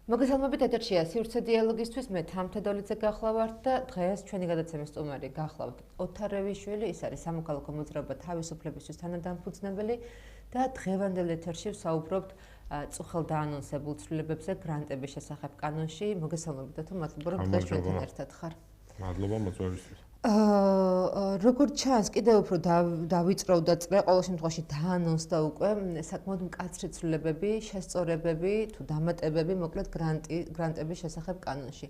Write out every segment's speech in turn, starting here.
მოგესალმებით ეთერშია სივრცე დიალოგისთვის მე თამთედოლიძე გახლავართ და დღეს ჩვენი გადაცემის სტუმარი გახლავთ ოთარევიშვილი ის არის სამოქალაქო მოძრაობა თავისუფლებისთვის თანადამფუძნებელი და დღევანდელ ეთერში ვსაუბრობთ წუხელ დაანონსებულ ცვლილებებზე გრანტების შესახებ კანონში მოგესალმებით თუ მადლობა რომ დღეს ჩვენთან ერთად ხარ მადლობა მოწვევისთვის როგორც ჩანს კიდევ უფრო დავიწროვდა წრე ყოველ შემთხვევაში დაანონსდა უკვე საკმაოდ მკაცრი ცვლილებები შესწორებები თუ დამატებები მოკლედ გრანტების შესახებ კანონში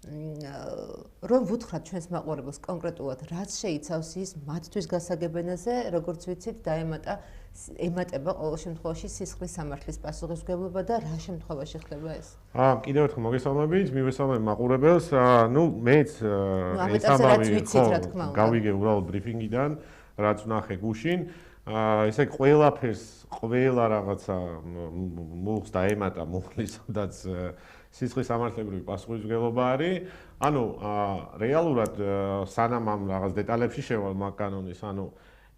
რომ ვუთხრათ ჩვენს მაყურებელს კონკრეტულად რაც შეიცავს ის მათთვის გასაგებენაზე როგორც ვიცით ემატება ყოველ შემთხვევაში სისხლის სამართლის პასუხისმგებლობა და რა შემთხვევაში ხდება ეს კიდევ ერთხელ მოგესალმებით მივესალმებ მაყურებელს მეც გავიგე უბრალოდ ბრიფინგიდან რაც ვნახე გუშინ ესე ყველა რაღაცა მუხს დაემატა მუხლის სადაც სისხლის სამართლებრივი პასუხისმგებლობა არის ანუ რეალურად სანამ ამ რაღაც დეტალებში შევალ მაგ კანონის ანუ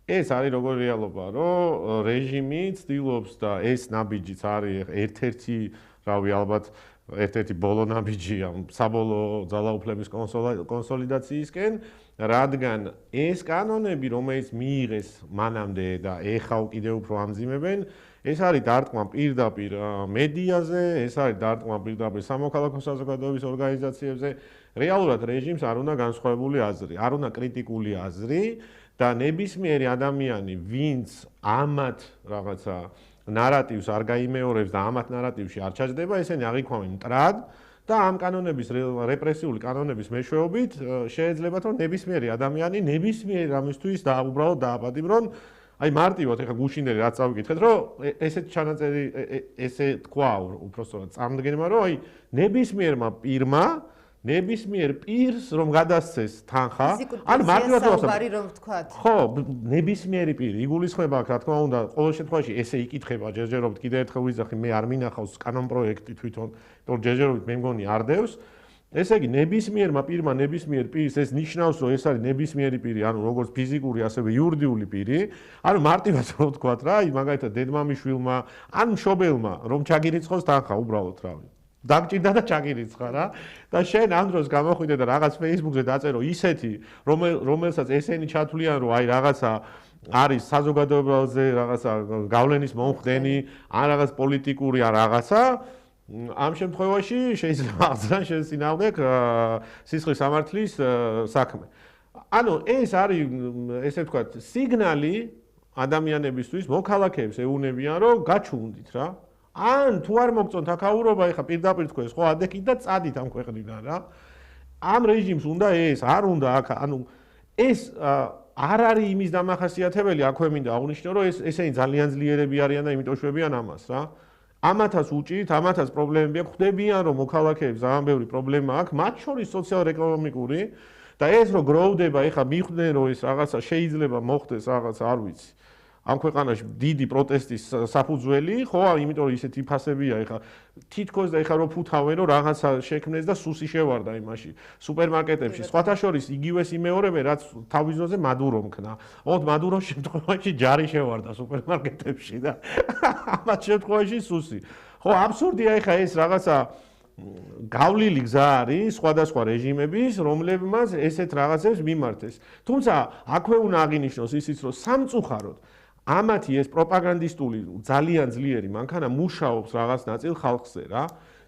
ეს არის როგორი რეალობა რომ რეჟიმი ცდილობს და ეს ნაბიჯიც არის ერთ-ერთი რავი ალბათ ერთ-ერთი ბოლო ნაბიჯი ამ საბოლოო ძალაუფლების კონსოლიდაციისკენ რადგან ეს კანონები რომელიც მიიღეს მანამდე და ეხლა კიდევ უფრო ამძიმებენ ეს არის დარტყმა პირდაპირ მედიაზე ეს არის დარტყმა პირდაპირ სამოქალაქო საზოგადოების ორგანიზაციებზე რეალურად რეჟიმს არ უნდა განსხვავებული აზრი არ უნდა კრიტიკული აზრი და ნებისმიერი ადამიანი ვინც ამათ რაღაცა ნარატივს არ გაიმეორებს და ამათ ნარატივში არ ჩაჯდება ესენი აღიქვამენ მტრად და ამ კანონების რეპრესიული კანონების მეშვეობით შეიძლება რომ ნებისმიერი ადამიანი ნებისმიერ რამისთვის და უბრალოდ დააპატიმრონ აი მარტივად ეხლა გუშინდელი რაც წავიკითხეთ რომ ესეთ ჩანაწერი ესე თქვა უბრალოდ წამდგენმა რომ აი ნებისმიერ პირს რომ გადასცეს თანხა ან მარტივად რომ თქვათ ხო ნებისმიერი პირი იგულისხმება რა თქმა უნდა ყოველ შემთხვევაში ესე იკითხება ჯერჯერობით კიდევ ერთხელ ვიზახი მე არ მინახავს კანონ პროექტი თვითონ თორე ჯერჯერობით მე მგონი არ დევს ესე იგი ნებისმიერმა პირმა ნებისმიერ პირს ეს ნიშნავს რომ ეს არის ნებისმიერი პირი ანუ როგორც ფიზიკური ასევე იურიდიული პირი ანუ მარტივად რომ თქვათ რა აი მაგალითად დედმამიშვილმა ან მშობელმა რომ ჩაგირიცხოს თანხა უბრალოდ რავი დაგჭირდა და ჩაგირიცხა რა და შენ ამ დროს გამოხვიდე და რაღაც Facebook-ზე დაწერო ისეთი რომელსაც ესენი ჩათვლიან რომ აი რაღაცა არის საზოგადოებაზე რაღაცა გავლენის მომხდენი ან რაღაც პოლიტიკური ან რაღაცა ამ შემთხვევაში შეიძლება აღძრან შესინააღმდეგ სისხლის სამართლის საქმე ანუ ეს არის ესე ვთქვათ სიგნალი ადამიანებისთვის მოქალაქეებს ეუნებიან რომ გაჩვუნდით რა ან თუ არ მოგწონთ აქაურობა ეხა პირდაპირ თქვენ ხო ადექით და წადით ამ ქვეყნიდან რა ამ რეჟიმს უნდა ეს არ უნდა აქ ანუ ეს არ არის იმის დამახასიათებელი აქვე მინდა აღნიშნო რომ ესენი ძალიან ძლიერები არიან და იმიტომ შვებიან ამას რა ამათაც უჭირთ ამათაც პრობლემები აქვს ხდებიან რომ მოქალაქეებს ძალიან ბევრი პრობლემა აქვს მათ შორის სოციალურ-ეკონომიკური და ეს რო გროვდება ეხა მიხვდნენ რომ ეს რაღაცა შეიძლება მოხდეს რაღაც არ ვიცი ამ ქვეყანაში დიდი პროტესტის საფუძველი ხო იმიტომ რომ ისეთი ფასებია ეხა თითქოს და ეხა რო ფუთავენ რომ რაღაცა შექმნეს და სუსი შევარდა იმაში სუპერმარკეტებში სხვათა შორის იგივეს იმეორებენ რაც თავის ძოზე მადურომ ქნა ოღონდ მადუროს შემთხვევაში ჯარი შევარდა სუპერმარკეტებში და ამათ შემთხვევაში სუსი ხო აბსურდია ეხა ეს რაღაცა გავლილი გზა არის სხვადასხვა რეჟიმების რომლებმაც ესეთ რაღაცებს მიმართეს თუმცა აქვე უნდა აღინიშნოს ისიც რომ სამწუხაროდ ამათი ეს პროპაგანდისტული ძალიან ძლიერი მანქანა მუშაობს რაღაც ნაწილ ხალხზე რა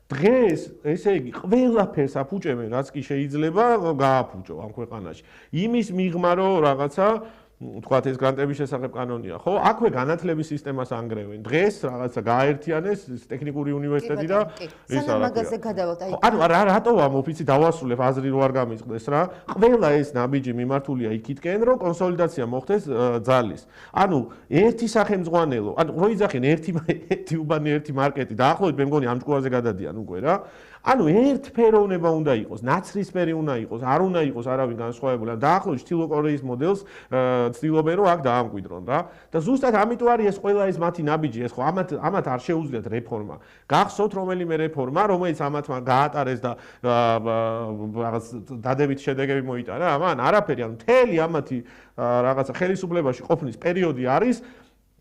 დღეს ესე იგი ყველაფერს აფუჭებენ რაც კი შეიძლება გააფუჭო ამ ქვეყანაში იმის მიღმა რომ რაღაცა თქვათ ეს გრანტების შესახებ კანონია ხო აქვე განათლების სისტემას ანგრევენ დღეს რაღაცა გააერთიანეს ტექნიკური უნივერსიტეტი და ის მაგაზე გადავალთ აი ანუ რატო ამ ოფიცი დავასრულებ აზრი რო არ გამიწყდეს რა ყველა ეს ნაბიჯი მიმართულია იქითკენ რომ კონსოლიდაცია მოხდეს ძალის ანუ ერთი სახელმძღვანელო ანუ რო იძახენ ერთი უბანი ერთი მარკეტი დაახლოებით მე მგონი ამ ჭკუაზე გადადიან უკვე რა ანუ ერთფეროვნება უნდა იყოს, ნაცრისფერი უნდა იყოს, არ უნდა იყოს არავინ განსხვავებული. დაახლოებით ჩრდილო კორეის მოდელს ცდილობენ რომ აქ დაამკვიდრონ რა. და ზუსტად ამიტომ არის ეს ყველა ეს მათი ნაბიჯი, ეს ხო ამათ არ შეუძლიათ რეფორმა. გახსოვთ რომელიმე რეფორმა, რომელიც ამათმა გაატარეს და რაღაც დადებით შედეგები მოიტანა, ამან არაფერი, ანუ მთელი ამათი რაღაცა ხელისუფლებაში ყოფნის პერიოდი არის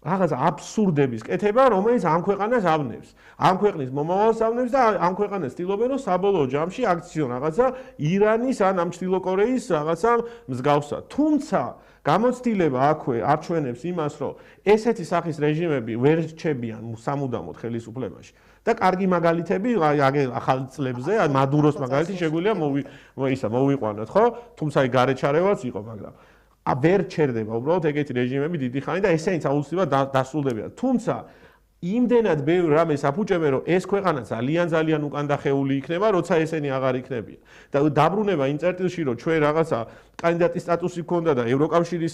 რაღაც აბსურდების კეთება, რომელიც ამ ქვეყანას ავნებს. ამ ქვეყნის მომავალს ავნებს და ამ ქვეყანას ცდილობენ, რომ საბოლოო ჯამში აქციონ რაღაცა ირანის ან ამ ჩრდილო კორეის რაღაცა მსგავსად. თუმცა გამოცდილება აქვე არჩვენებს იმას, რომ ესეთი სახის რეჟიმები ვერ რჩებიან სამუდამოდ ხელისუფლებაში. და კარგი მაგალითები ახალ წლებზე, მადუროს მაგალითი შეგვიძლია მოვიყვანოთ, ხო? თუმცა აი გარეჩარევაც იყო, მაგრამ ვერ ჩერდება უბრალოდ ეგეთი რეჟიმები დიდი ხანი და ესენიც აუცილებლად დასრულდებიან. თუმცა იმდენად ბევრ რამეს აფუჭებენ, რომ ეს ქვეყანა ძალიან უკან დახეული იქნება, როცა ესენი აღარ იქნებიან. და დაბრუნება იმ წერტილში, რომ ჩვენ რაღაცა კანდიდატის სტატუსი გქონდა და ევროკავშირის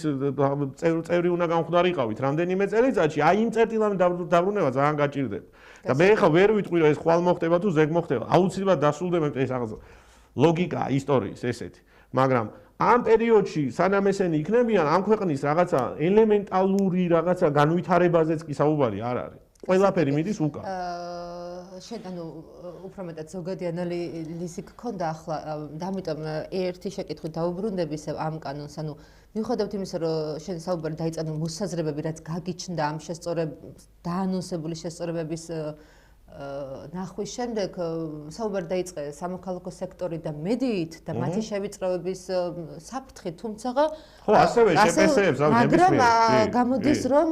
წევრი უნდა გამხდარიყავით რამდენიმე წელიწადში, აი იმ წერტილამდე დაბრუნება ძალიან გაჭირდება. და მე ხა ვერ ვიტყვი, რომ ეს ხვალ მოხდება თუ ზეგ მოხდება. აუცილებლად დასრულდება ეს რაღაცა ლოგიკა ისტორიის ესეთი. მაგრამ ამ პერიოდში სანამ ესენი იქნებიან, ამ ქვეყნის რაღაცა ელემენტალური რაღაცა განვითარებაზეც კი საუბარი არ არის. ყველაფერი მიდის უკან. შენ ანუ უფრო მეტად ზოგადი ანალიზი გქონდა ახლა და ამიტომ ერთი შეკითხვით დაუბრუნდები ისევ ამ კანონს, ანუ მიუხედავად იმისა, რომ შენ საუბარი დაიწყო მოსაზრებები, რაც გაგიჩნდა ამ დაანონსებული შესწორებების ნახვის შემდეგ საუბარი დაიწყე სამოქალაქო სექტორი და მედიით და მათი შევიწროების საფრთხით, თუმცა ხო, ასევე შეფესეებს ამ მაგრამ გამოდის, რომ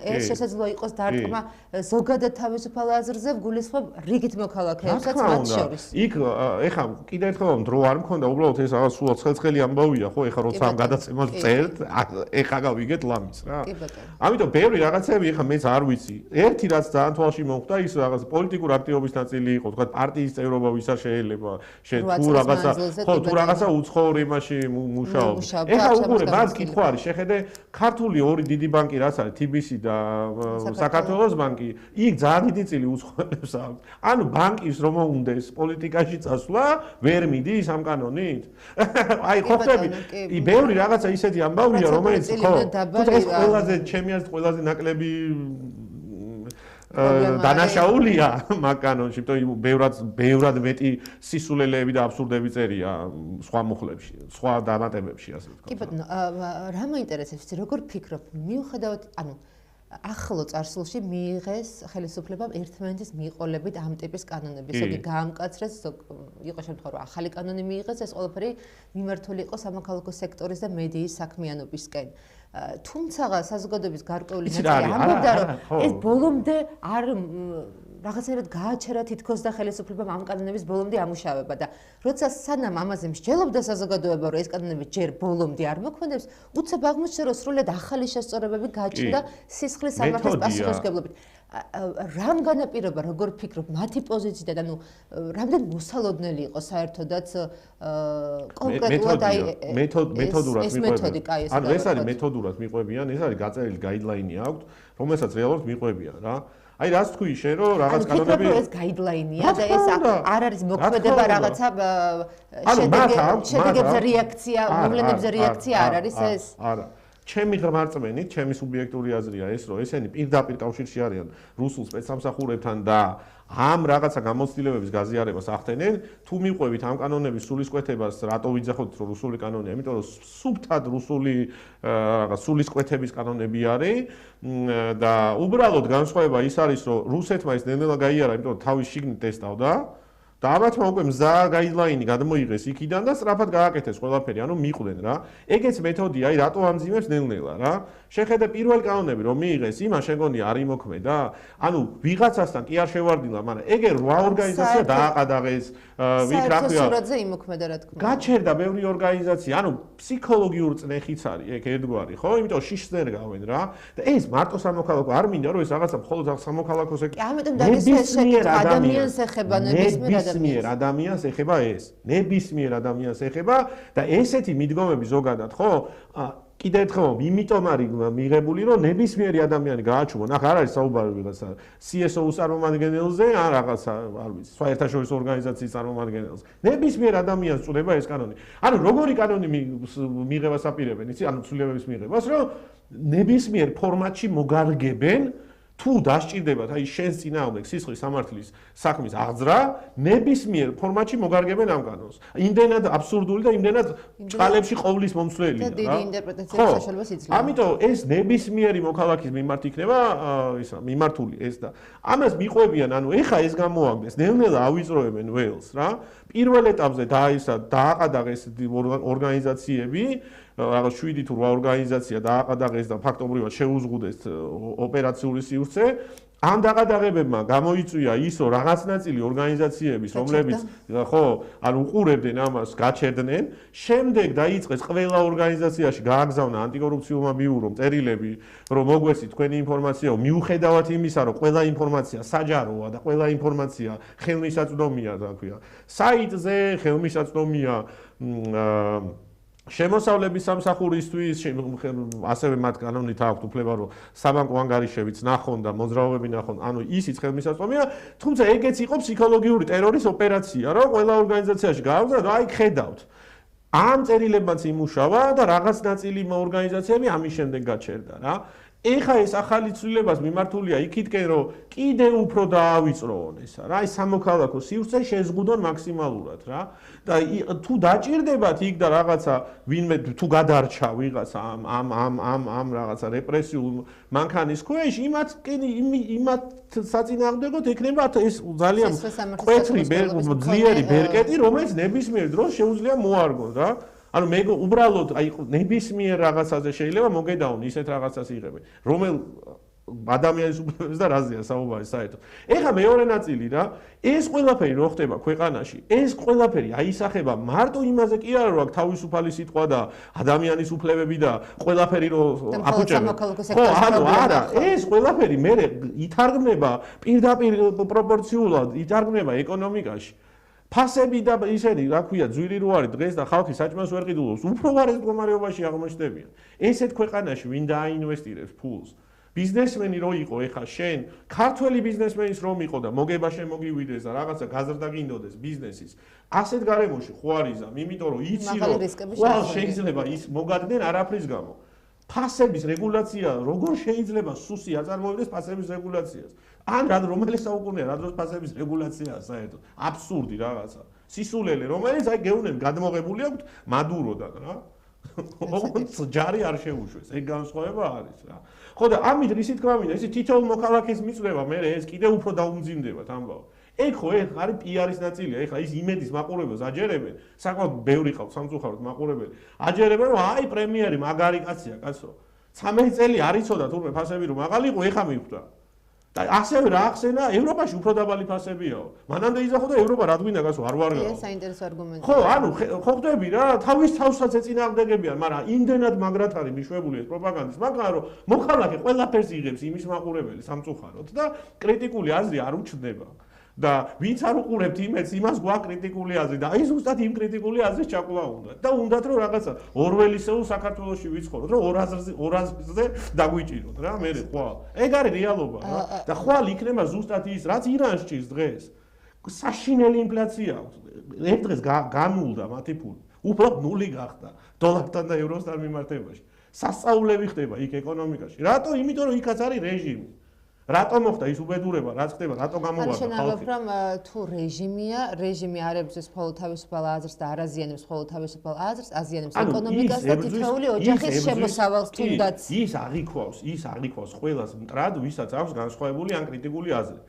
ეს შესაძლოა იყოს დარტყმა ზოგადად თავისუფალ აზრზე, გულისხმობ რიგით მოქალაქეებსაც მათ შორის. იქ ეხლა კიდევ ერთხელ დრო არ მქონდა, უბრალოდ ეს რაღაც სულ ცხელი ამბავია, ხო, ეხლა როცა ამ გადაცემას წერთ, ეხლა გავიგეთ ლამის რა. ამიტომ ბევრი რაღაცები ეხლა მეც არ ვიცი. ერთი რაც ძალიან თვალში მომხვდა ის რაღაც პოლიტიკურ აქტივობის ნაწილი იყო, თქვა პარტიის წევრობა ვისა შეიძლება, შენ თუ რაღაცა ხო თუ რაღაცა უცხოურ იმაში მუშაობ. ეხლა უყურე, მას კითხვა არის, შეხედე ქართული ორი დიდი ბანკი რაც არის, TBC და საქართველოს ბანკი, იქ ძალიან დიდი წილი უცხოელებს აქვს. ანუ ბანკის რომ მოუნდეს პოლიტიკაში წასვლა, ვერ მიდის ამ კანონით? აი ხო ხდები, ბევრი რაღაცა ისეთი ამბავია, რომელიც ხო, ეს ყველაზე ჩემი აზრით ყველაზე ნაკლები დანაშაულია მაგ კანონში, იმიტომ ბევრად მეტი სისულელეები და აბსურდები წერია სხვა მუხლებში, სხვა დამატებებში, ასე ვთქვათ. კი ბატონო, რა მაინტერესებს, როგორ ფიქრობ, მიუხედავად, ანუ ახლო წარსულში მიიღეს ხელისუფლებამ ერთმანეთის მიყოლებით ამ ტიპის კანონები, ზოგი გაამკაცრეს, იყო შემთხვევა, რომ ახალი კანონი მიიღეს, ეს ყველაფერი მიმართული იყო სამოქალაქო სექტორის და მედიის საქმიანობისკენ. თუმცა საზოგადოების გარკვეული ნაწილი ამბობდა, რომ ეს ბოლომდე არ რაღაცნაირად გააჩერა თითქოს და ხელისუფლებამ ამ კანონების ბოლომდე ამუშავება და როცა სანამ ამაზე მსჯელობდა საზოგადოება, რომ ეს კანონები ჯერ ბოლომდე არ მოქმედებს, უცებ აღმოჩნდა, რომ სრულად ახალი შესწორებები გაჩნდა სისხლის სამართლის პასუხისმგებლობით. რამ განაპირობა, როგორ ფიქრობ, მათი პოზიციიდან, ანუ რამდენ მოსალოდნელი იყო საერთოდაც კონკრეტულად აი მეთოდურად მეთოდიკა ეს. ანუ ეს არის მეთოდურად მიყვებიან, ეს არის გაწერილი გაიდლაინი აქვს, რომელსაც რეალურად მიყვებიან რა. აი რას თქვი შენ რომ რაღაც კანონები ეს გაიდლაინია და ეს არ არის მოქმედება რაღაცა შედეგებზე რეაქცია, მოვლენებზე რეაქცია არ არის ეს? არა. ჩემი ღმერთმენით, ჩემი სუბიექტური აზრია ეს, რომ ესენი პირდაპირ კავშირში არიან რუსულ სპეცსამსახურებთან და ამ რაღაცა გამოცდილებების გაზიარებას ახდენენ, თუ მიყვებით ამ კანონების სულისკვეთებას, რატო ვიძახოთ, რომ რუსული კანონია, იმიტომ რომ სუბტად რუსული რაღაც სულისკვეთების კანონები არის და უბრალოდ განსხვავება ის არის, რომ რუსეთმა ეს ნელ-ნელა გაიარა, იმიტომ რომ თავის შიგნით ტესტავდა და ამათმა უკვე მზა გაიდლაინი გადმოიღეს იქიდან და სწრაფად გააკეთეს ყველაფერი, ანუ მიყვნენ რა. ეგეც მეთოდია, აი რატო ამძიმებს ნელ-ნელა რა. შეხედე პირველი კანონები რომ მიიღეს, იმან შეგონია არ იმოქმედა? ანუ ვიღაცასთან კი არ შევარდილა, მაგრამ ეგერ 8 ორგანიზაცია დააყადაღეს, ვიქ რა ქვია. სურათზე იმოქმედა რა თქმა უნდა. გაჩერდა ბევრი ორგანიზაცია, ანუ ფსიქოლოგიურ წნეხიც არის ეგ ერთგვარი, ხო? იმიტომ შიშზე გავენ რა. და ეს მარტო სამოქალაქო არ მინდა რომ ეს რაღაცა მხოლოდ სამოქალაქო სექტორი. ამიტომ ნებისმიერ ადამიანს ეხება, ნებისმიერ ადამიანს ეხება ეს. ნებისმიერ ადამიანს ეხება და ესეთი მიდგომები ზოგადად, ხო? კიდევ ერთხელ, იმიტომ არის მიღებული, რომ ნებისმიერი ადამიანი გააჩუმონ. ახ არ არის საუბარი ვიღაცა CSO-ს წარმომადგენელზე, ან რაღაცა, არ ვიცი, სხვა ერთაშორისო ორგანიზაციის წარმომადგენელზე. ნებისმიერ ადამიანს წუდება ეს კანონი. ანუ როგორი კანონი მიღებას აპირებენ, იცი, ანუ ცვლილებების მიღებას, რომ ნებისმიერ ფორმატში მოგარგებენ თუ დასჭირდებათ აი შენს წინააღმდეგ სისხლის სამართლის საქმის აღძრა, ნებისმიერ ფორმატში მოგარგებენ ამ კანონს. იმდენად აბსურდული და იმდენად ჭყალებში ყოვლის მომცველია რა. და დიდი ინტერპრეტაციის საშუალებას იძლევა. ამიტომ ეს ნებისმიერი მოქალაქის მიმართ იქნება ისა მიმართული ეს და ამას მიყვებიან, ანუ ეხა ეს გამოაგდეს, ნელ-ნელა ავიწროებენ ველს რა. პირველ ეტაპზე დააყადაღეს ორგანიზაციები, რაღაც 7 თუ 8 ორგანიზაცია დააყადაღეს და ფაქტობრივად შეუზღუდეს ოპერაციული სივრცე. ამ დაყადაღებებმა გამოიწვია ისო რაღაც ნაწილი ორგანიზაციების, რომლებიც ხო, ანუ უყურებდნენ ამას, გაჩერდნენ. შემდეგ დაიწყეს ყველა ორგანიზაციაში გააგზავნა ანტიკორუფციულმა ბიურომ წერილები, რომ მოგვესწრით თქვენი ინფორმაციაო, მიუხედავად იმისა, რომ ყველა ინფორმაცია საჯაროა და ყველა ინფორმაცია ხელმისაწვდომია, რა ქვია. საიტზე ხელმისაწვდომია შემოსავლების სამსახურისთვის, ასევე მათ კანონით აქვთ უფლება, რომ საბანკო ანგარიშებიც ნახონ და მოძრაობები ნახონ, ანუ ისიც ხელმისაწვდომია, თუმცა ეგეც იყო ფსიქოლოგიური ტერორის ოპერაცია, რომ ყველა ორგანიზაციაში გააგზავნა, რა იქ ხედავთ. ამ წერილებმაც იმუშავა და რაღაც ნაწილი ორგანიზაციები ამის შემდეგ გაჩერდა რა. ეხა ეს ახალი ცვლილებას მიმართულია იქითკენ, რომ კიდე უფრო დაავიწროონ ესა რა, ეს სამოქალაქო სივრცე შეზღუდონ მაქსიმალურად რა. და თუ დაჭირდებათ იქ და რაღაცა ვინმე თუ გადარჩა ვიღაცა ამ რაღაცა რეპრესიულ მანქანის ქვეშ, იმათ საწინააღმდეგოდ ექნება ეს ძალიან კვეთრი ძლიერი ბერკეტი, რომელიც ნებისმიერ დროს შეუძლია მოარგონ რა. ანუ მე უბრალოდ აი ნებისმიერ რაღაცაზე შეიძლება მოგედაონ ისეთ რაღაცას იღებენ, რომელ ადამიანის უფლებებს და რაზეა საუბარი საერთოდ. ეხლა მეორე ნაწილი რა, ეს ყველაფერი რო ხდება ქვეყანაში, ეს ყველაფერი აისახება მარტო იმაზე კი არა, რომ აქ თავისუფალი სიტყვა და ადამიანის უფლებები და ყველაფერი რო აფუჭებენ. ხო, ანუ არა, ეს ყველაფერი მე ითარგმნება პირდაპირ პროპორციულად, ითარგმნება ეკონომიკაში. ფასები და ისეთი, რა ქვია, ძვირი რო არის დღეს და ხალხი საჭმელს ვერ ყიდულობს, უფრო ვარეს მდგომარეობაში აღმოჩნდებიან. ესეთ ქვეყანაში ვინ დააინვესტირებს ფულს? ბიზნესმენი რო იყო, ეხა შენ ქართველი ბიზნესმენის რომ იყო და მოგება შემოგივიდეს და რაღაცა გაზრდა გინდოდეს ბიზნესის. ასეთ გარემოში ხო არიზამ, იმიტომ რომ იცი რომ ყველა შეიძლება ის მოგადგენ არაფრის გამო. ფასების რეგულაცია როგორ შეიძლება სუსი აწარმოებდეს ფასების რეგულაციას? ან რომელი საუკუნეა, რა დროს ფასების რეგულაციაა საერთოდ? აბსურდი რაღაცა. სისულელე, რომელიც აი გეუბნები გადმოღებული აქვს მადუროდან რა. ოღონდ ჯარი არ შეუშვეს. ეგ განსხვავება არის რა. ხო და ამით რისი თქმა მინდა, ისი თითოეულ მოქალაქეს მიწვევა, მე ეს კიდე უფრო დაუმძიმდება ამბავ. ეგ ხო ეს არის პიარის ნაწილია. ეხლა ის იმედის მაყურებელს აჯერებენ, საკმაოდ ბევრი ყავს სამწუხაროდ მაყურებელი. აჯერებენ რომ აი პრემიერი მაგარი კაცია, კაცო. 13 წელი არ იცოდა თურმე ფასები რომ მაღალი იყო, ეხა მიხვდა. და ასევე რა ახსენა, ევროპაში უფრო დაბალი ფასებიაო. მანამდე იზახო და ევროპა რა გვინდა გასო არ ვარგაო. ეს საინტერესო არგუმენტია. ხო, ანუ ხო ხდები რა, თავის თავსაც ეწინააღმდეგებიან, მაგრამ იმდენად მაგრად არის მიშვებული ეს პროპაგანდის მაგალითად, რომ მოქალაქე ყველაფერს იღებს იმის მაყურებელი სამწუხაროდ და კრიტიკული აზრი არ უჩნდება. და ვინც არ უყურებთ იმედს, იმას გვაქვს კრიტიკული აზრი და აი ზუსტად იმ კრიტიკული აზრის ჩაკლა უნდა. და უნდათ რომ რაღაცა ორველისეულ საქართველოში ვიცხოვროთ, რომ ორ აზრზე დაგვიჭიროთ რა, მე ხვალ. ეგ არის რეალობა რა. და ხვალ იქნება ზუსტად ის, რაც ირანს ჭირს დღეს. საშინელი ინფლაცია აქვს. ერთ დღეს განულდა მათი ფული. უბრალოდ ნული გახდა დოლართან და ევროსთან მიმართებაში. სასწაულები ხდება იქ ეკონომიკაში. რატო? იმიტომ რომ იქაც არის რეჟიმი. რატო მოხდა ის უბედურება, რაც ხდება, რატო გამოვარდა ხალხი? შენაგვებ რომ თუ რეჟიმია, რეჟიმი არ ებრძვის მხოლოდ თავისუფალ აზრს და არ აზიანებს მხოლოდ თავისუფალ აზრს, აზიანებს ეკონომიკას და თითოეული ოჯახის შემოსავალს თუნდაც. ის აღიქვავს ყველას მტრად, ვისაც აქვს განსხვავებული ან კრიტიკული აზრი.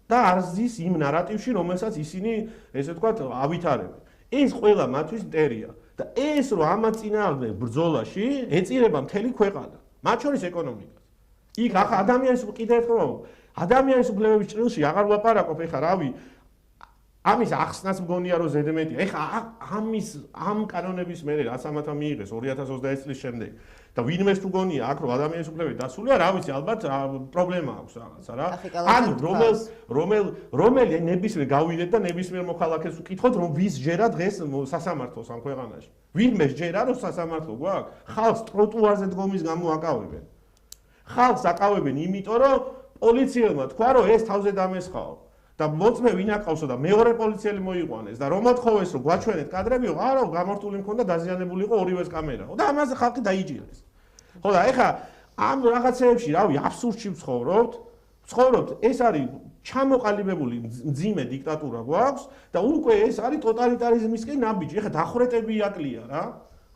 და არ ზის იმ ნარატივში, რომელსაც ისინი, ესე ვთქვათ, ავითარებენ. ეს ყველა მათთვის მტერია და ეს რომ ამათ წინააღმდეგ ბრძოლაში ეწირება მთელი ქვეყანა, მათ შორის ეკონომიკა. იქ ახლა ადამიანის კიდე ერთხელ ადამიანის უფლებების ჭრილში აღარ ვაპარაკობ ეხლა რავი ამის ახსნაც მგონია რომ ზედმეტია ეხლა ამ კანონების მერე რაც ამათა მიიღეს 2021 წლის შემდეგ და ვინმეს თუ გონია აქ რომ ადამიანის უფლებები დასულია რა ვიცი ალბათ პრობლემა აქვს რაღაცა რა ანუ რომელი ნებისმიერ გავიდეთ და ნებისმიერ მოქალაქეს ვკითხოთ რომ ვის ჯერა დღეს სასამართლოს ამ ქვეყანაში ვინმე ჯერა რომ სასამართლო გვაქვს ხალხს ტროტუარზე დგომის გამო აკავებენ ხალხს აკავებენ იმიტომ რომ პოლიციელმა თქვა რომ ეს თავზე დამესხაო და მოწმე ვინ აკავსო და მეორე პოლიციელი მოიყვანეს და რომ მოთხოვეს რომ გვაჩვენეთ კადრებიო არა გამართული მქონდა დაზიანებული იყო ორივეს კამერაო და ამაზე ხალხი დაიჭირეს ხო და ეხა ამ რაღაცეებში რავი აბსურდში ვცხოვრობთ ცხოვრობთ, ეს არის ჩამოყალიბებული მძიმე დიქტატურა გვაქვს და უკვე ეს არის ტოტალიტარიზმისკენ ნაბიჯი. ეხლა დახვრეტები აკლია რა.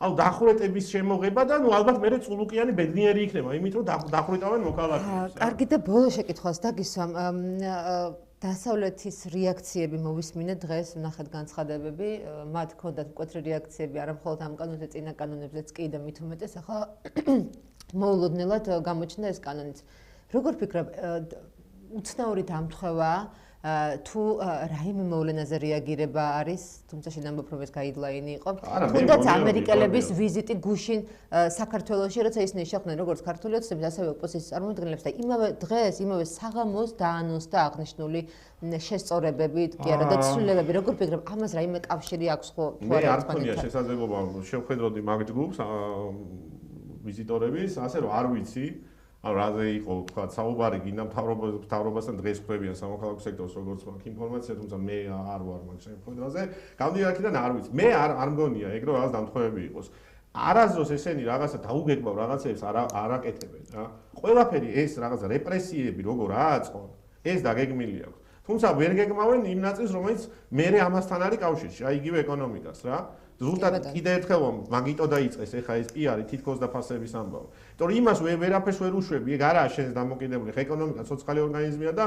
ანუ დახვრეტების შემოღება და ალბათ მე წულუკიანი ბედნიერი იქნება, იმით რომ დახვრეტავენ მოქალაქეებს. კარგი და ბოლო შეკითხვას დაგისვამ. დასავლეთის რეაქციები მოვისმინეთ დღეს, ვნახეთ განცხადებები, მათ ჰქონდათ მკვეთრი რეაქციები არა მხოლოდ ამ კანონზე, წინა კანონებზეც კი და მით უმეტეს ახლა მოულოდნელად გამოჩნდა ეს კანონიც. როგორ ფიქრობ, უცნაური დამთხევა თუ რაიმე მოვლენაზე რეაგირება არის, თუმცა შენ ამბობ რომ ეს გაიდლაინი იყო. თუნდაც ამერიკელების ვიზიტი გუშინ საქართველოში, როცა ისინი შეხვდნენ როგორც ქართული ოცნების, ასევე ოპოზიციის წარმომადგენლებს და იმავე დღეს, იმავე საღამოს დაანონსდა აღნიშნული შესწორებები, კი არა და ცვლილებები. როგორ ფიქრობ, ამას რაიმე კავშირი აქვს ხო თუ არა? მე არ მქონია შესაძლებლობა შევხედროდი მაგ ჯგუფს ვიზიტორების, ასე რომ არ ვიცი. ანუ რაზე იყო თქვა საუბარი გინდა მთავრობასთან დღეს ხვდებიან სამოქალაქო სექტორს როგორც მაქვს ინფორმაცია, თუმცა მე არ ვარ მაგ შემთხვევაზე. გამომდინარე აქედან არ ვიცი. მე არ მგონია ეგ რომ რაღაც დამთხევები იყოს. არასდროს ესენი რაღაცა დაუგეგმავ რაღაცებს არ აკეთებენ რა. ყველაფერი ეს რაღაცა რეპრესიები როგორ ააწყონ, ეს დაგეგმილი აქვს. თუმცა ვერ გეგმავენ იმ ნაწილს, რომელიც მე ამასთან არის კავშირში, აი იგივე ეკონომიკას რა. ზუსტად კიდე ერთხელ მაგიტო დაიწყეს ეხა ეს პიარი თითქოს დაფასების ამბავი. იმიტომ რომ იმას ვერაფერს ვერ უშვები, ეგ არაა შენს დამოკიდებული, ხა ეკონომიკა სოციალური ორგანიზმია და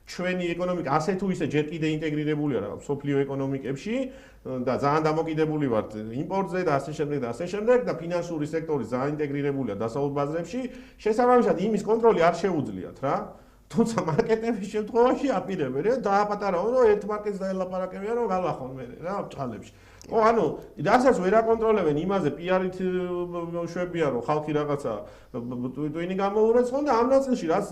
ჩვენი ეკონომიკა ასე თუ ისე ჯერ კიდე ინტეგრირებულია რა სოფლიო ეკონომიკებში და ძალიან დამოკიდებული ვართ იმპორტზე და ასე შემდეგ და ფინანსური სექტორი ძალიან ინტეგრირებულია დასავლურ ბაზრებში, შესაბამისად იმის კონტროლი არ შეუძლიათ რა. თუმცა მარკეტების შემთხვევაში აპირებენ რა დააპატარაონ რომ ერთ მარკეტს დაელაპარაკებიან რომ გალახონ მე რა ბჭყალებში. ო ანუ რასაც ვერ აკონტროლებენ იმაზე პიარით შვებიან რომ ხალხი რაღაცა ტვინი გამოურეცხონ და ამ ნაწილში რაც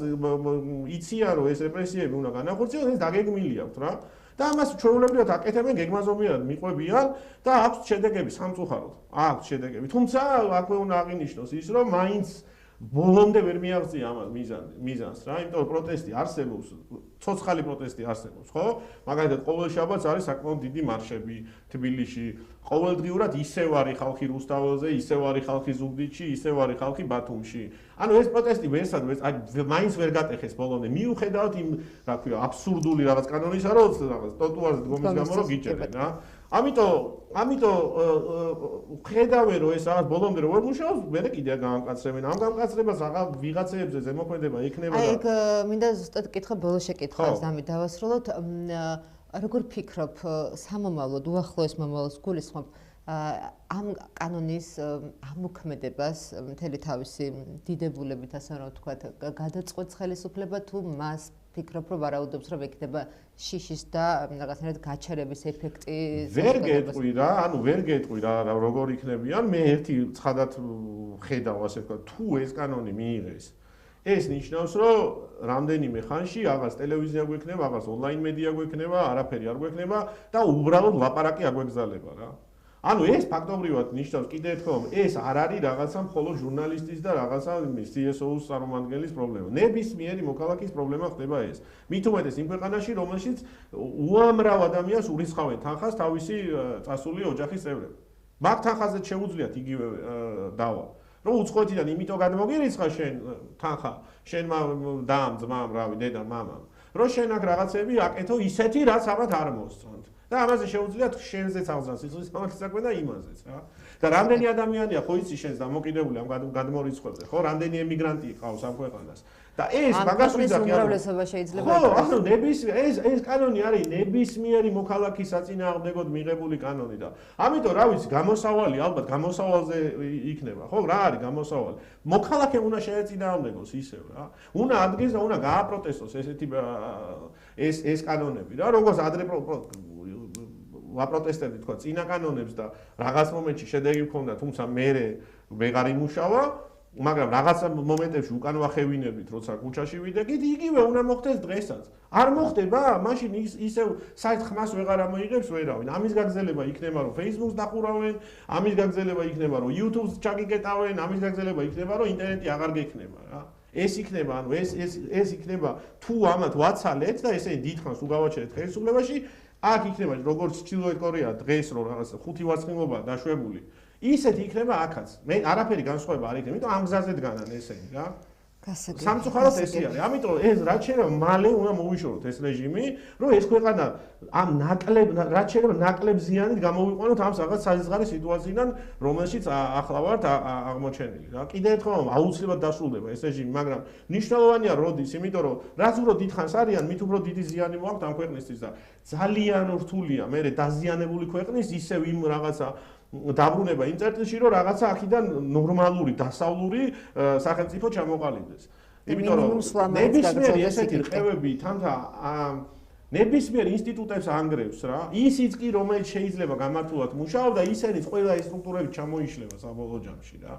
იციან რომ ეს რეპრესიები უნდა განახორციელონ ეს დაგეგმილი აქვს რა და ამას ჩვეულებრივად აკეთებენ გეგმაზობიერად მიყვებიან და აქვს შედეგები სამწუხაროდ აქვს შედეგები თუმცა აქვე უნდა აღინიშნოს ის რომ მაინც ბოლომდე ვერ მიაღწია ამას მიზანს რა იმიტომ რომ პროტესტი არსებობს ცოცხალი პროტესტი არსებობს ხო მაგალითად ყოველ შაბათს არის საკმაოდ დიდი მარშები თბილისში ყოველდღიურად ისევ არის ხალხი რუსთაველზე ისევ არის ხალხი ზუგდიდში ისევ არის ხალხი ბათუმში ანუ ეს პროტესტი ვერსად მაინც ვერ გატეხეს ბოლომდე მიუხედავად იმ რა ქვია აბსურდული რაღაც კანონისა რომ რაღაც ტროტუარზე დგომის გამო რომ გიჭერენ რა ამიტომ ხედავენ რომ ეს რაღაც ბოლომდე რომ ვერ მუშაობს მე კიდე გამკაცრებენ ამ გამკაცრებას რაღაც ვიღაცებზე ზემოქმედება იქნება აი ეგ მინდა ზუსტად კითხა ბოლო შეკითხვას დამი დავასრულოთ როგორ ფიქრობ სამომავლოდ უახლოეს მომავალს გულისხმობ ამ კანონის ამოქმედებას მთელი თავისი დიდებულებით ასე რომ ვთქვათ გადაწყვეტს ხელისუფლება თუ მას ფიქრობ რომ ვარაუდობს რომ ეკდება შიშის და რაღაცნაირად გაჩერების ეფექტი ვერ გეტყვი რა ანუ ვერ გეტყვი რა როგორ იქნებიან მე ერთი ცხადად ხედავ ასე ვთქვათ თუ ეს კანონი მიიღეს ეს ნიშნავს რომ რამდენიმე ხანში აღარ ტელევიზია გვექნება აღარ ონლაინ მედია გვექნება არაფერი არ გვექნება და უბრალოდ ლაპარაკი არ გვეგზალება რა ანუ ეს ფაქტობრივად ნიშნავს კიდე ერთხელ ეს არ არის რაღაცა მხოლოდ ჟურნალისტის და რაღაცა CSO-ს წარმომადგენლის პრობლემა. ნებისმიერი მოქალაქის პრობლემა ხდება ეს. მით უმეტეს იმ ქვეყანაში, რომელშიც უამრავ ადამიანს ურიცხავენ თანხას თავისი წასული ოჯახის წევრები. მაგ თანხაზეც შეუძლიათ იგივე დავა. რომ უცხოეთიდან იმიტომ გადმოგირიცხა შენ თანხა, შენმა დამ, ძმამ, რავი, დედამ, მამამ. რომ შენ აქ რაღაცები აკეთო ისეთი, რაც ამათ არ მოსწონთ. და ამაზე შეუძლიათ შენზეც აღზრდას იწვის სამართლის საქმე და იმაზეც რა. და რამდენი ადამიანია ხო იცი შენს დამოკიდებული ამ გადმორიცხვებზე, ხო? რამდენი ემიგრანტი ყავს ამ ქვეყანას. და ეს მაგას ვიძახი უმრავლესობა შეიძლება ხო, ანუ ეს კანონი არის ნებისმიერი მოქალაქის საწინააღმდეგოდ მიღებული კანონი და ამიტომ რა ვიცი, გამოსავალი ალბათ გამოსავალზე იქნება, ხო? რა არის გამოსავალი? მოქალაქემ უნდა შეეწინააღმდეგოს ისევ რა. უნდა ადგეს და უნდა გააპროტესტოს ესეთი ეს კანონები რა, როგორც ადრე ვაპროტესტებდი თქვა წინა კანონებს და რაღაც მომენტში შედეგი მქონდა, თუმცა მე ვეღარ იმუშავა, მაგრამ რაღაც მომენტებში უკან ვახევინებით, როცა ქუჩაში ვიდექით, იგივე უნდა მოხდეს დღესაც. არ მოხდება, მაშინ ისევ საით ხმას ვეღარ ამოიღებს ვერავინ. ამის გაგზელება იქნება, რომ Facebook-ს დახურავენ, ამის გაგზელება იქნება, რომ YouTube-ს ჩაგიკეტავენ, ამის გაგზელება იქნება, რომ ინტერნეტი აღარ გექნება რა. ეს იქნება, ანუ ეს იქნება თუ ამათ ვაცალეთ და ესე დიდხანს უგავაჩერეთ ხელისუფლებაში აქ იქნება როგორც ჩრდილოეთ კორეა დღეს რო რაღაც 5 ვარცხნილობაა დაშვებული ისეთი იქნება აქაც მე არაფერი განსხვავება არ იქნება იმიტომ ამ გზაზე დგანან ესენი რა სამწუხაროდ ესე არის. ამიტომ ეს რაც შეიძლება მალე უნდა მოვიშოროთ ეს რეჟიმი, რომ ეს ქვეყანა ამ რაც შეიძლება ნაკლებ ზიანით გამოვიყვანოთ ამ რაღაც საზღარი სიტუაციიდან, რომელშიც ახლა ვართ აღმოჩენილი. რა კიდევ ერთხელ აუცილებლად დასრულდება ეს რეჟიმი, მაგრამ მნიშვნელოვანია როდის, იმიტომ რომ რაც უფრო დიდხანს არიან, მით უფრო დიდი ზიანი მოაქვს ამ ქვეყნისთვის და ძალიან რთულია მე დაზიანებული ქვეყნის ისევ იმ რაღაცა დაბრუნება იმ წერტილში, რომ რაღაცა აქედან ნორმალური, დასავლური სახელმწიფო ჩამოყალიბდეს. იმიტომ რომ ნებისმიერი ესეთი რყევები თამთა ნებისმიერ ინსტიტუტებს ანგრევს რა. ისიც კი რომელიც შეიძლება გამართულად მუშაობდა, ისინიც ყველა ეს სტრუქტურები ჩამოიშლება საბოლოო ჯამში რა.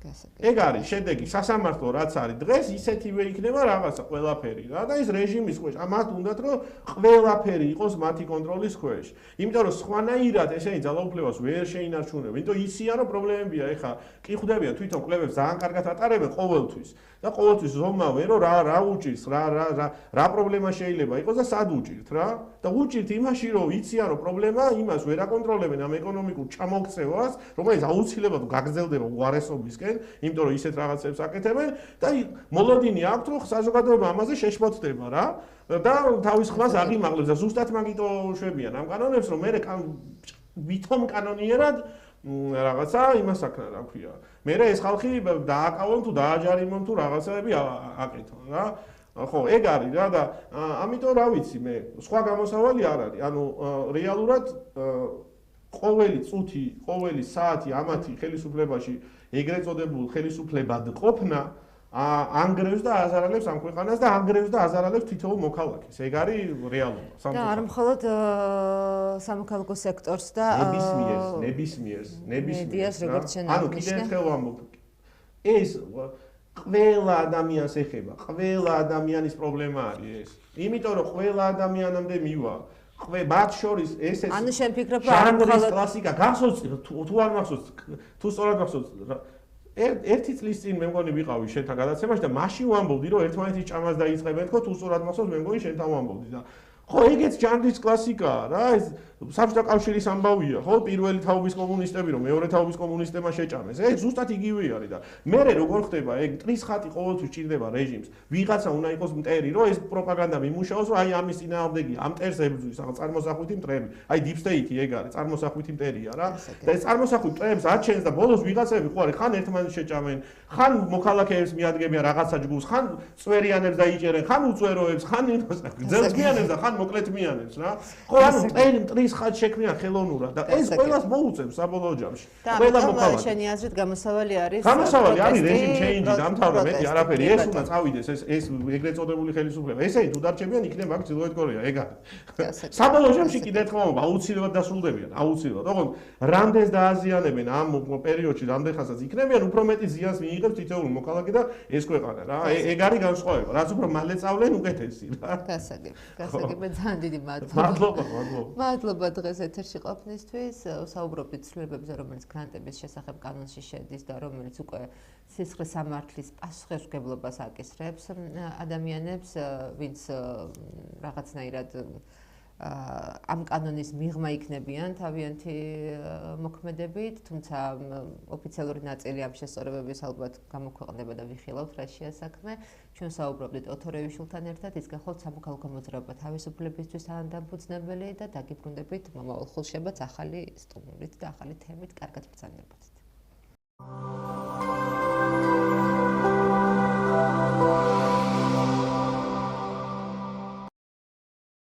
ეგ არის შედეგი სასამართლო რაც არის დღეს ისეთივე იქნება რაღაცა ყველაფერი რა და ეს რეჟიმის ქვეშ ამათ უნდათ რომ ყველაფერი იყოს მათი კონტროლის ქვეშ იმიტომ რომ სხვანაირად ესენი ძალაუფლებას ვერ შეინარჩუნებენ იმიტომ იციან რომ პრობლემებია ეხა კი ხვდებიან თვითონ კვლევებს ძალიან კარგად ატარებენ ყოველთვის და ყოველთვის ზომავენ რომ რა უჭირს რა პრობლემა შეიძლება იყოს და სად უჭირთ რა და უჭირთ იმაში რომ იციან რომ პრობლემა იმას ვერ აკონტროლებენ ამ ეკონომიკურ ჩამოქცევას რომელიც აუცილებლად გაგრძელდება უარესობისკენ იმიტომ რომ ისეთ რაღაცებს აკეთებენ და მოლოდინი აქვთ რომ საზოგადოება ამაზე შეშფოთდება რა და თავის ხმას აღიმაღლებს და ზუსტად მაგიტო შვებიან ამ კანონებს რომ მე ვითომ კანონიერად რაღაცა იმას აკნა რა ქვია მე ეს ხალხი დააკავონ თუ დააჯარიმონ თუ რაღაცები აკეთონ რა ხო ეგ არის რა და ამიტომ რა ვიცი მე სხვა გამოსავალი არ არის ანუ რეალურად ყოველი წუთი ყოველი საათი ამათი ხელისუფლებაში ეგრეთ წოდებულ ხელისუფლებად ყოფნა ანგრევს და აზარალებს ამ ქვეყანას და ანგრევს და აზარალებს თითოეულ მოქალაქეს. ეგ არის რეალობა. და არ მხოლოდ სამოქალაქო სექტორს და ნებისმიერს მედიას როგორც შენ ანუ კიდევ ერთხელ ვამბობ ეს ყველა ადამიანს ეხება, ყველა ადამიანის პრობლემა არის ეს. იმიტომ რომ ყველა ადამიანამდე მივა მათ შორის ესეც ანუ შენ ფიქრობ რომ არ მხოლოდ კლასიკა გახსოვს თუ არ მახსოვს თუ სწორად მახსოვს ერთი წლის წინ მე მგონი ვიყავი შენთან გადაცემაში და მაშინ ვამბობდი რომ ერთმანეთის ჭამას დაიწყებენ თქო თუ სწორად მახსოვს მე მგონი შენთან ვამბობდი და ხო ეგეც ჟანრის კლასიკაა რა ეს საბჭოთა კავშირის ამბავია ხო პირველი თაობის კომუნისტები რომ მეორე თაობის კომუნისტებმა შეჭამეს ეგ ზუსტად იგივე არის და მე როგორ ხდება ეგ ტრის ხატი ყოველთვის ჭირდება რეჟიმს ვიღაცა უნდა იყოს მტერი რომ ეს პროპაგანდა მიმუშაოს რომ აი ამის წინააღმდეგი ამ მტერს ებრძვის რაღაც წარმოსახვითი მტრები აი deep state-ი ეგ არის წარმოსახვითი მტერია რა და ეს წარმოსახვითი მტრებს აჩენს და ბოლოს ვიღაცები ხო არის ხან ერთმანეთს შეჭამენ ხან მოქალაქეებს მიადგენენ რაღაცა ჯგუფს ხან წვერიანებს დაიჭერენ ხან უწვეროებს ხან გძელსმიანებს და ხან მოკლეთმიანებს რა ხო ანუ მტრის ხაც შექმნიან ხელოვნურად და ეს ყველას მოუწევს საბოლოო ჯამში. ყველა მოქალაქე. შენი აზრით გამოსავალი არის რეჟიმ ჩეინჯი დამთავრდა მეტი არაფერი ეს უნდა წავიდეს ეს ეგრეთ წოდებული ხელისუფლება. ესენი თუ დარჩებიან იქნება აქ ჩრდილოეთ კორეა ეგ არის. საბოლოო ჯამში კიდევ ერთხელ აუცილებლად დასრულდებიან აუცილებლად. ოღონდ რამდენს დააზიანებენ ამ პერიოდში რამდენხანსაც იქნებიან უფრო მეტი ზიანს მიიღებს თითოეული მოქალაქე და ეს ქვეყანა რა. ეგ არის განსხვავება. რაც უფრო მალე წავლენ უკეთესი რა. გასაგებია ძალიან დიდი მადლობა დღეს ეთერში ყოფნისთვის საუბრობთ ცვლილებებზე რომელიც გრანტების შესახებ კანონში შედის და რომელიც უკვე სისხლის სამართლის პასუხისმგებლობას აკისრებს ადამიანებს ვინც რაღაცნაირად ამ კანონის მიღმა იქნებიან თავიანთი მოქმედებით თუმცა ოფიციალური ნაწილი ამ შესწორებების ალბათ გამოქვეყნდება და ვიხილავთ რა შეასაქმე ჩვენ საუბრობდით ოთორევიშვილთან ერთად ის გახლავთ სამოქალაქო მოძრაობა თავისუფლებისთვის თანადამფუძნებელი და დაგიბრუნდებით მომავალ ხუთშაბათს ახალი სტუმრით და ახალი თემით კარგად ბრძანებოდეთ